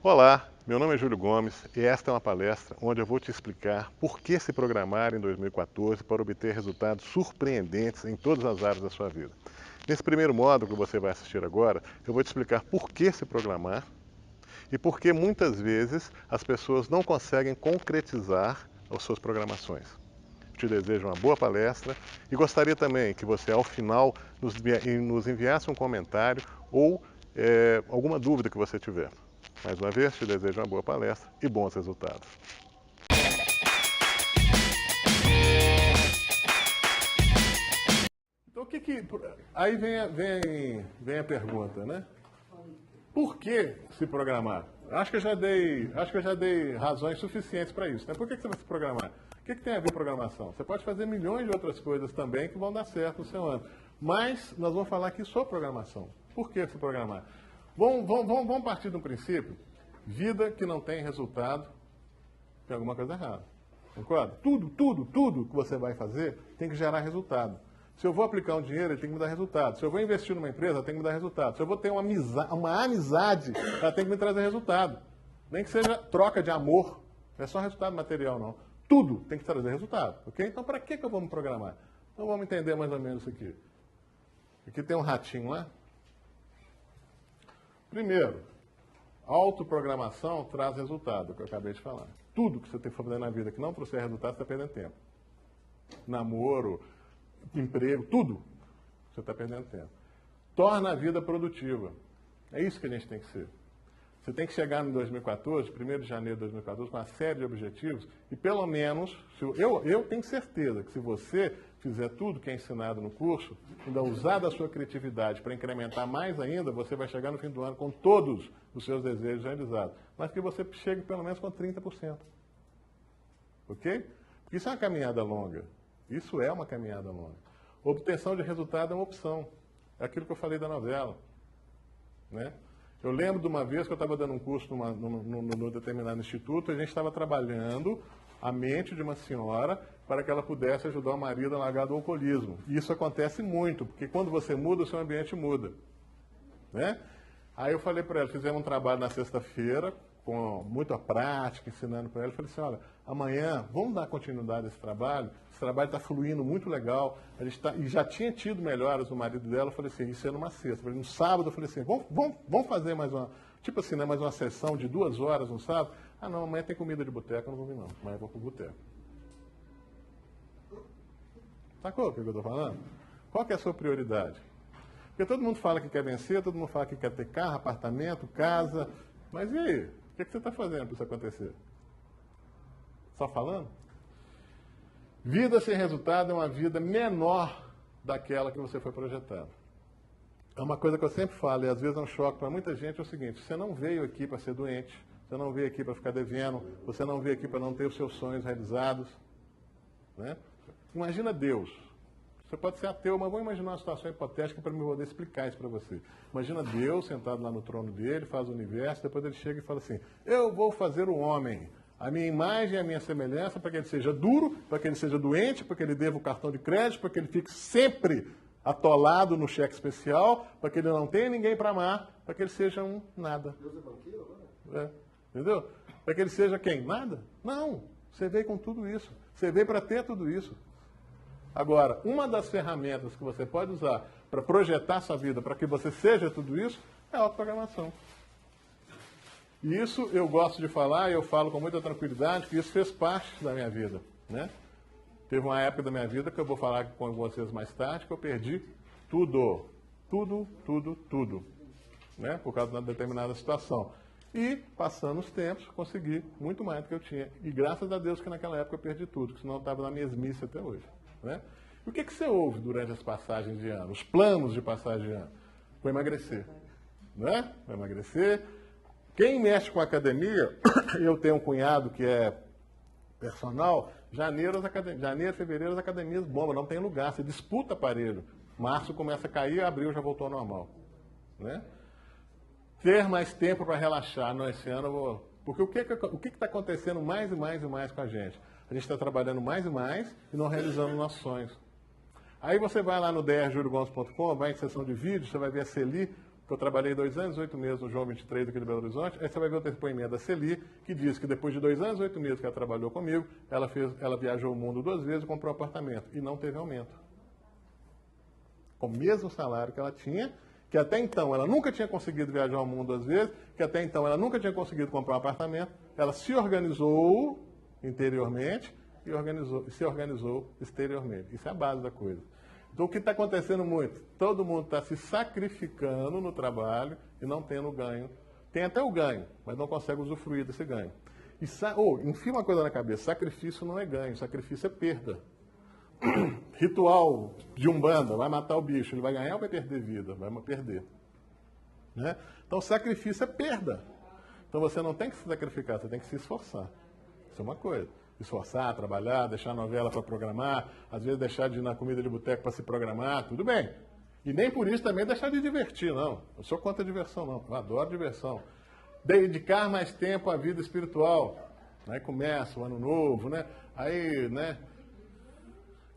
Olá, meu nome é Júlio Gomes e esta é uma palestra onde eu vou te explicar por que se programar em 2014 para obter resultados surpreendentes em todas as áreas da sua vida. Nesse primeiro módulo que você vai assistir agora, eu vou te explicar por que se programar e por que muitas vezes as pessoas não conseguem concretizar as suas programações. Te desejo uma boa palestra e gostaria também que você, ao final, nos enviasse um comentário ou alguma dúvida que você tiver. Mais uma vez, te desejo uma boa palestra e bons resultados. Então, aí vem a pergunta, né? Por que se programar? Acho que eu já dei razões suficientes para isso. Né? Por que você vai se programar? O que tem a ver com programação? Você pode fazer milhões de outras coisas também que vão dar certo no seu ano. Mas nós vamos falar aqui sobre programação. Por que se programar? Vamos partir de um princípio. Vida que não tem resultado, tem alguma coisa errada. Concorda? Tudo que você vai fazer tem que gerar resultado. Se eu vou aplicar um dinheiro, ele tem que me dar resultado. Se eu vou investir numa empresa, tem que me dar resultado. Se eu vou ter uma amizade, ela tem que me trazer resultado. Nem que seja troca de amor, não é só resultado material, não. Tudo tem que trazer resultado, ok? Então, para que eu vou me programar? Então, vamos entender mais ou menos isso aqui. Aqui tem um ratinho lá. Primeiro, autoprogramação traz resultado, que eu acabei de falar. Tudo que você tem que fazer na vida que não trouxer resultado, você está perdendo tempo. Namoro, emprego, tudo. Você está perdendo tempo. Torna a vida produtiva. É isso que a gente tem que ser. Você tem que chegar no 2014, 1º de janeiro de 2014, com uma série de objetivos e pelo menos, eu tenho certeza que se você fizer tudo que é ensinado no curso, ainda usar da sua criatividade para incrementar mais ainda, você vai chegar no fim do ano com todos os seus desejos realizados. Mas que você chegue pelo menos com 30%. Ok? Porque isso é uma caminhada longa. Isso é uma caminhada longa. Obtenção de resultado é uma opção. É aquilo que eu falei da novela. Né? Eu lembro de uma vez que eu estava dando um curso num determinado instituto, e a gente estava trabalhando a mente de uma senhora para que ela pudesse ajudar o marido a largar do alcoolismo. E isso acontece muito, porque quando você muda, o seu ambiente muda. Né? Aí eu falei para ela, fizemos um trabalho na sexta-feira, com muita prática, ensinando para ela. Eu falei assim, olha, amanhã vamos dar continuidade a esse trabalho está fluindo muito legal, e já tinha tido melhoras no marido dela. Eu falei assim, isso é numa sexta. Eu falei, no sábado, eu falei assim, vamos fazer mais uma, tipo assim, né, mais uma sessão de 2 horas no sábado? Ah, não, amanhã tem comida de boteco, eu não vou vir não, amanhã eu vou pro boteco. Sacou o que eu estou falando? Qual que é a sua prioridade? Porque todo mundo fala que quer vencer, todo mundo fala que quer ter carro, apartamento, casa, mas e aí? O que você está fazendo para isso acontecer? Só falando? Vida sem resultado é uma vida menor daquela que você foi projetado. É uma coisa que eu sempre falo, e às vezes é um choque para muita gente, é o seguinte, você não veio aqui para ser doente, você não veio aqui para ficar devendo, você não veio aqui para não ter os seus sonhos realizados. Né? Imagina Deus. Você pode ser ateu, mas vou imaginar uma situação hipotética para me poder explicar isso para você. Imagina Deus sentado lá no trono dele, faz o universo, depois ele chega e fala assim, eu vou fazer o homem, a minha imagem e a minha semelhança, para que ele seja duro, para que ele seja doente, para que ele deva o cartão de crédito, para que ele fique sempre atolado no cheque especial, para que ele não tenha ninguém para amar, para que ele seja um nada. Deus é banqueiro agora? Entendeu? Para que ele seja quem? Nada? Não. Você veio com tudo isso. Você veio para ter tudo isso. Agora, uma das ferramentas que você pode usar para projetar sua vida, para que você seja tudo isso, é a autoprogramação. E isso eu gosto de falar, e eu falo com muita tranquilidade, que isso fez parte da minha vida. Né? Teve uma época da minha vida, que eu vou falar com vocês mais tarde, que eu perdi tudo. Tudo. Né? Por causa de uma determinada situação. E, passando os tempos, consegui muito mais do que eu tinha. E graças a Deus que naquela época eu perdi tudo, porque senão eu estava na mesmice até hoje. Né? E o que você ouve durante as passagens de ano? Os planos de passagem de ano? Vou emagrecer. Né? Vou emagrecer. Quem mexe com academia, eu tenho um cunhado que é personal, janeiro, fevereiro as academias bombam, não tem lugar, você disputa aparelho. Março começa a cair, abril já voltou ao normal. Né? Ter mais tempo para relaxar, não, esse ano eu vou... Porque o que está acontecendo mais e mais com a gente? A gente está trabalhando mais e mais e não realizando nossos sonhos. Aí você vai lá no drjuliogomes.com, vai em seção de vídeos, você vai ver a Celi, que eu trabalhei 2 anos e 8 meses no João 23 aqui de Belo Horizonte, aí você vai ver o depoimento da Celi, que diz que depois de 2 anos e 8 meses que ela trabalhou comigo, ela viajou o mundo 2 vezes e comprou um apartamento, e não teve aumento. Com o mesmo salário que ela tinha, que até então ela nunca tinha conseguido viajar ao mundo 2 vezes, que até então ela nunca tinha conseguido comprar um apartamento, ela se organizou interiormente e se organizou exteriormente. Isso é a base da coisa. Então, o que está acontecendo muito? Todo mundo está se sacrificando no trabalho e não tendo ganho. Tem até o ganho, mas não consegue usufruir desse ganho. Enfia uma coisa na cabeça, sacrifício não é ganho, sacrifício é perda. Ritual de Umbanda, vai matar o bicho, ele vai ganhar ou vai perder vida? Vai perder. Né? Então, sacrifício é perda. Então, você não tem que se sacrificar, você tem que se esforçar. Isso é uma coisa. Esforçar, trabalhar, deixar a novela para programar, às vezes deixar de ir na comida de boteco para se programar, tudo bem. E nem por isso também deixar de divertir, não. Eu sou contra a diversão, não. Eu adoro diversão. Dedicar mais tempo à vida espiritual. Aí começa o ano novo, né? Aí, né?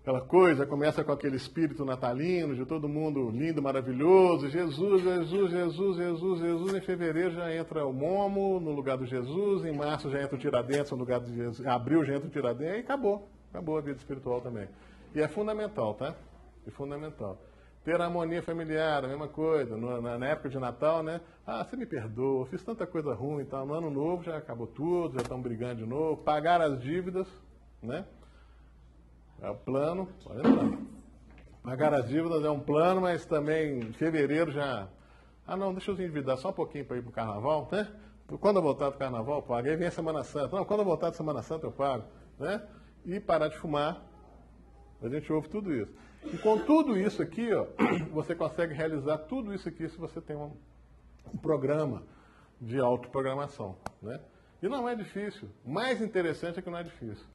Aquela coisa, começa com aquele espírito natalino, de todo mundo lindo, maravilhoso. Jesus, Jesus, Jesus, Jesus, Jesus. Em fevereiro já entra o Momo no lugar do Jesus. Em março já entra o Tiradentes no lugar de Jesus. Em abril já entra o Tiradentes e acabou. Acabou a vida espiritual também. E é fundamental, tá? É fundamental. Ter a harmonia familiar, a mesma coisa. Na época de Natal, né? Ah, você me perdoa, fiz tanta coisa ruim e tal. No ano novo já acabou tudo, já estão brigando de novo. Pagar as dívidas, né? É o plano, pode entrar. Pagar as dívidas é um plano, mas também em fevereiro já... Ah, não, deixa eu endividar só um pouquinho para ir para o carnaval, né? Quando eu voltar do carnaval, eu pago. Aí vem a Semana Santa. Não, quando eu voltar da Semana Santa, eu pago. Né? E parar de fumar. A gente ouve tudo isso. E com tudo isso aqui, ó, você consegue realizar tudo isso aqui se você tem um programa de autoprogramação, né? E não é difícil. O mais interessante é que não é difícil.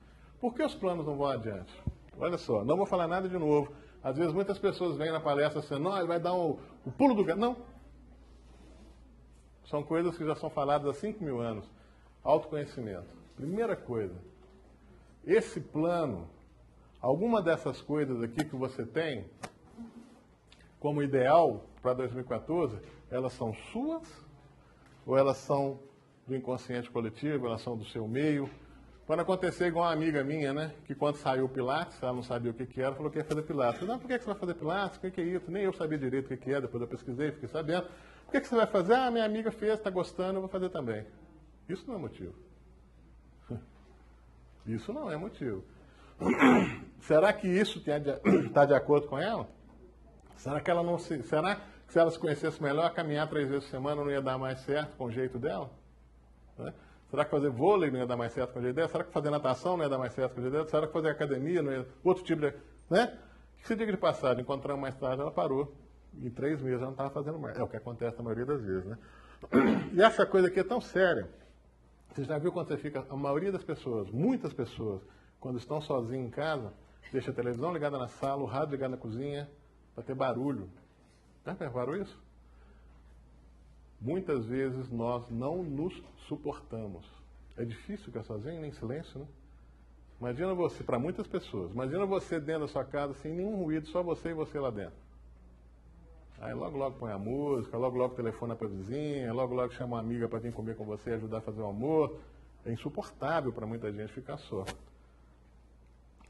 Por que os planos não vão adiante? Olha só, não vou falar nada de novo. Às vezes muitas pessoas vêm na palestra assim, não, ele vai dar o pulo do gato. Não. São coisas que já são faladas há 5.000 anos. Autoconhecimento. Primeira coisa, esse plano, alguma dessas coisas aqui que você tem como ideal para 2014, elas são suas ou elas são do inconsciente coletivo, elas são do seu meio? Quando aconteceu igual uma amiga minha, né, que quando saiu o Pilates, ela não sabia o que era, falou que ia fazer Pilates. Eu falei, não, por que você vai fazer Pilates? O que é isso? Nem eu sabia direito o que é, depois eu pesquisei, fiquei sabendo. Por que você vai fazer? Ah, minha amiga fez, está gostando, eu vou fazer também. Isso não é motivo. Isso não é motivo. Será que isso está de acordo com ela? Será que ela não se... Será que se ela se conhecesse melhor, caminhar 3 vezes por semana não ia dar mais certo com o jeito dela? Né? Será que fazer vôlei não ia dar mais certo com o jeito dela? Será que fazer natação não ia dar mais certo com o jeito dela? Será que fazer academia não ia... Outro tipo de... Né? Que se diga de passagem, encontramos mais tarde, ela parou. Em 3 meses ela não estava fazendo mais. É o que acontece na maioria das vezes, né? E essa coisa aqui é tão séria. Você já viu quando você fica... A maioria das pessoas, muitas pessoas, quando estão sozinhos em casa, deixa a televisão ligada na sala, o rádio ligado na cozinha, para ter barulho. Já reparou isso? Muitas vezes nós não nos suportamos. É difícil ficar sozinho, nem em silêncio, né? Imagina você, para muitas pessoas, imagina você dentro da sua casa, sem nenhum ruído, só você e você lá dentro. Aí logo, logo põe a música, logo, logo telefona para a vizinha, logo, logo chama uma amiga para vir comer com você e ajudar a fazer o almoço. É insuportável para muita gente ficar só.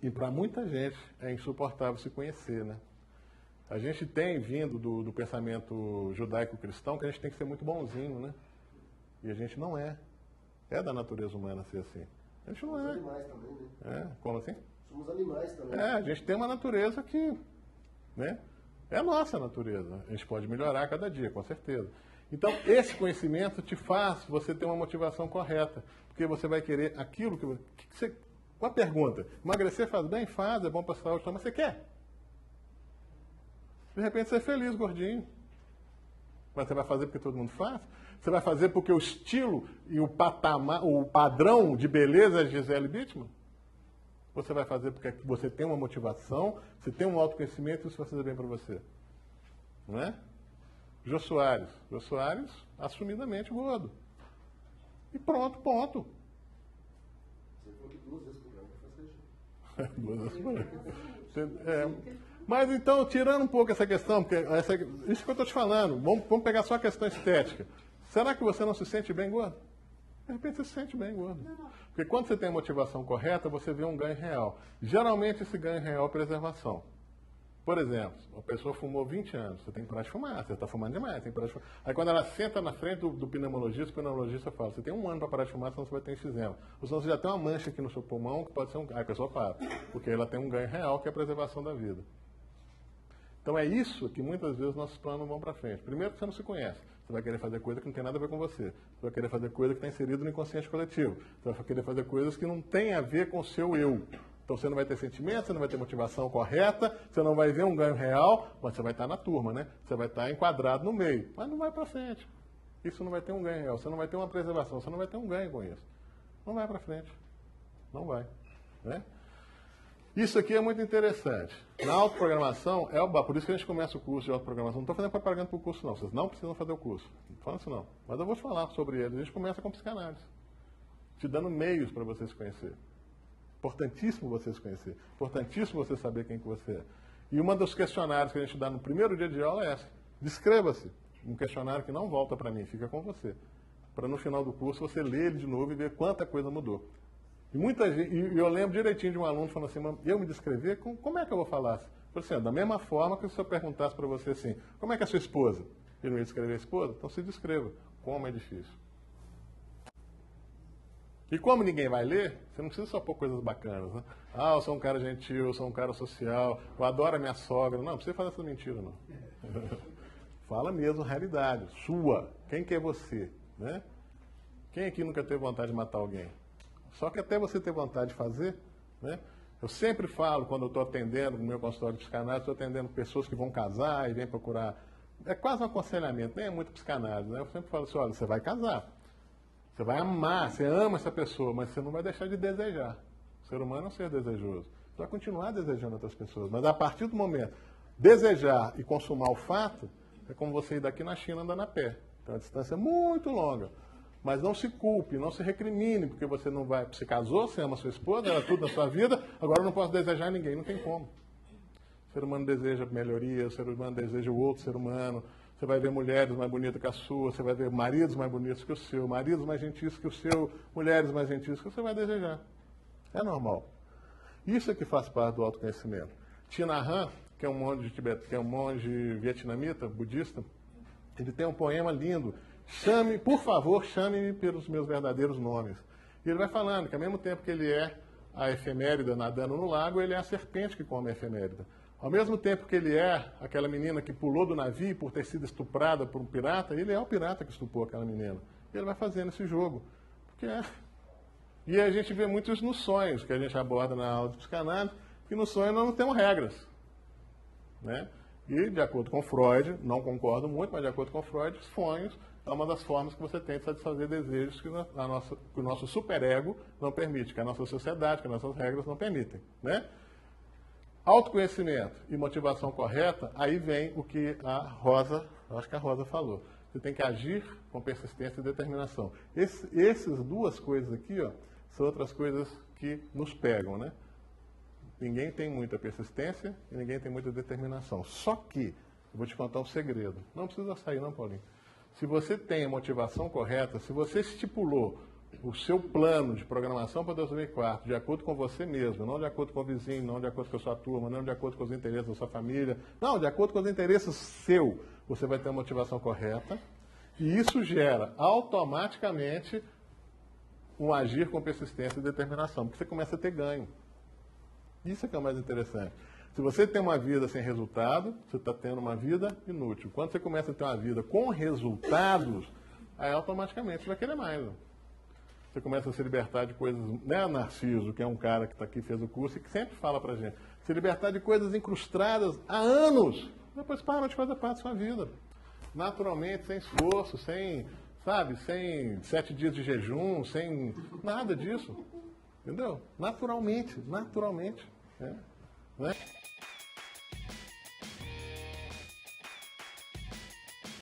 E para muita gente é insuportável se conhecer, né? A gente tem vindo do pensamento judaico-cristão que a gente tem que ser muito bonzinho, né? E a gente não é. É da natureza humana ser assim. A gente não é. Somos animais também, né? É, como assim? Somos animais também. É, a gente tem uma natureza que, né? É a nossa natureza. A gente pode melhorar a cada dia, com certeza. Então, esse conhecimento te faz você ter uma motivação correta. Porque você vai querer aquilo que você... Uma pergunta. Emagrecer faz bem? Faz, é bom para a saúde, mas você quer? De repente você é feliz, gordinho. Mas você vai fazer porque todo mundo faz? Você vai fazer porque o estilo e o patamar, o padrão de beleza é Gisele Bündchen? Você vai fazer porque você tem uma motivação, você tem um autoconhecimento e isso vai fazer bem para você. Não é? Jô Soares. Jô Soares, assumidamente gordo. E pronto, ponto. Você falou que 2 vezes por ano faz regime. 2 vezes por ano. Mas então, tirando um pouco essa questão, porque isso que eu estou te falando, vamos pegar só a questão estética. Será que você não se sente bem gordo? De repente você se sente bem gordo. Porque quando você tem a motivação correta, você vê um ganho real. Geralmente esse ganho real é preservação. Por exemplo, a pessoa fumou 20 anos, você tem que parar de fumar, você está fumando demais, tem que parar de fumar. Aí quando ela senta na frente do pneumologista, o pneumologista fala, você tem 1 ano para parar de fumar, senão você vai ter enfisema. Ou senão você já tem uma mancha aqui no seu pulmão, que pode ser Aí a pessoa para, porque ela tem um ganho real, que é a preservação da vida. Então é isso que muitas vezes nossos planos não vão para frente. Primeiro que você não se conhece. Você vai querer fazer coisa que não tem nada a ver com você. Você vai querer fazer coisa que está inserido no inconsciente coletivo. Você vai querer fazer coisas que não têm a ver com o seu eu. Então você não vai ter sentimento, você não vai ter motivação correta, você não vai ver um ganho real, mas você vai estar na turma, né? Você vai estar enquadrado no meio, mas não vai para frente. Isso não vai ter um ganho real, você não vai ter uma preservação, você não vai ter um ganho com isso. Não vai para frente. Não vai. Né? Isso aqui é muito interessante. Na autoprogramação, por isso que a gente começa o curso de autoprogramação. Não estou fazendo propaganda para o curso, não. Vocês não precisam fazer o curso. Não estou falando isso, não. Mas eu vou falar sobre ele. A gente começa com psicanálise. Te dando meios para você se conhecer. Importantíssimo você se conhecer. Importantíssimo você saber quem que você é. E uma dos questionários que a gente dá no primeiro dia de aula é essa. Descreva-se. Um questionário que não volta para mim, fica com você. Para no final do curso você ler ele de novo e ver quanta coisa mudou. E muita gente, eu lembro direitinho de um aluno falando assim, eu me descrever, como é que eu vou falar? Por exemplo, da mesma forma que se eu perguntasse para você assim, como é que é a sua esposa? Ele não ia descrever a esposa? Então se descreva. Como é difícil. E como ninguém vai ler, você não precisa só pôr coisas bacanas, né? Ah, eu sou um cara gentil, eu sou um cara social, eu adoro a minha sogra. Não precisa fazer essa mentira, não. Fala mesmo a realidade, sua. Quem que é você, né? Quem aqui nunca teve vontade de matar alguém? Só que até você ter vontade de fazer, né? Eu sempre falo, quando eu estou atendendo no meu consultório de psicanálise, estou atendendo pessoas que vão casar e vêm procurar. É quase um aconselhamento, nem é muito psicanálise, né? Eu sempre falo assim, olha, você vai casar. Você vai amar, você ama essa pessoa, mas você não vai deixar de desejar. O ser humano é um ser desejoso. Você vai continuar desejando outras pessoas. Mas a partir do momento, desejar e consumar o fato, é como você ir daqui na China andando a pé. Então a distância é muito longa. Mas não se culpe, não se recrimine, porque você não vai. Você casou, você ama sua esposa, era tudo na sua vida, agora eu não posso desejar ninguém, não tem como. O ser humano deseja melhoria, o ser humano deseja o outro ser humano. Você vai ver mulheres mais bonitas que a sua, você vai ver maridos mais bonitos que o seu, maridos mais gentis que o seu, mulheres mais gentis que você vai desejar. É normal. Isso é que faz parte do autoconhecimento. Thich Nhat Hanh, que é um monge que é um monge vietnamita, budista, ele tem um poema lindo. Por favor, chame-me pelos meus verdadeiros nomes. E ele vai falando que ao mesmo tempo que ele é a efeméride nadando no lago, ele é a serpente que come a efeméride. Ao mesmo tempo que ele é aquela menina que pulou do navio por ter sido estuprada por um pirata, ele é o pirata que estuprou aquela menina. E ele vai fazendo esse jogo. Porque é. E a gente vê muito isso nos sonhos, que a gente aborda na aula de psicanálise, que no sonho nós não temos regras. Né? E, de acordo com Freud, não concordo muito, mas de acordo com Freud, sonhos é uma das formas que você tem de satisfazer desejos que o nosso superego não permite, que a nossa sociedade, que as nossas regras não permitem. Né? Autoconhecimento e motivação correta, aí vem o que acho que a Rosa falou. Você tem que agir com persistência e determinação. Essas duas coisas aqui, ó, são outras coisas que nos pegam, né? Ninguém tem muita persistência e ninguém tem muita determinação. Só que, eu vou te contar um segredo. Não precisa sair não, Paulinho. Se você tem a motivação correta, se você estipulou o seu plano de programação para 2004, de acordo com você mesmo, não de acordo com o vizinho, não de acordo com a sua turma, não de acordo com os interesses da sua família, não, de acordo com os interesses seu, você vai ter a motivação correta, e isso gera automaticamente um agir com persistência e determinação, porque você começa a ter ganho. Isso é que é o mais interessante. Se você tem uma vida sem resultado, você está tendo uma vida inútil. Quando você começa a ter uma vida com resultados, aí automaticamente você vai querer mais. Né? Você começa a se libertar de coisas, né, Narciso, que é um cara que está aqui, fez o curso e que sempre fala pra gente, se libertar de coisas incrustadas há anos, depois para de fazer parte da sua vida. Naturalmente, sem esforço, sem 7 dias de jejum, sem nada disso. Entendeu? Naturalmente. Né?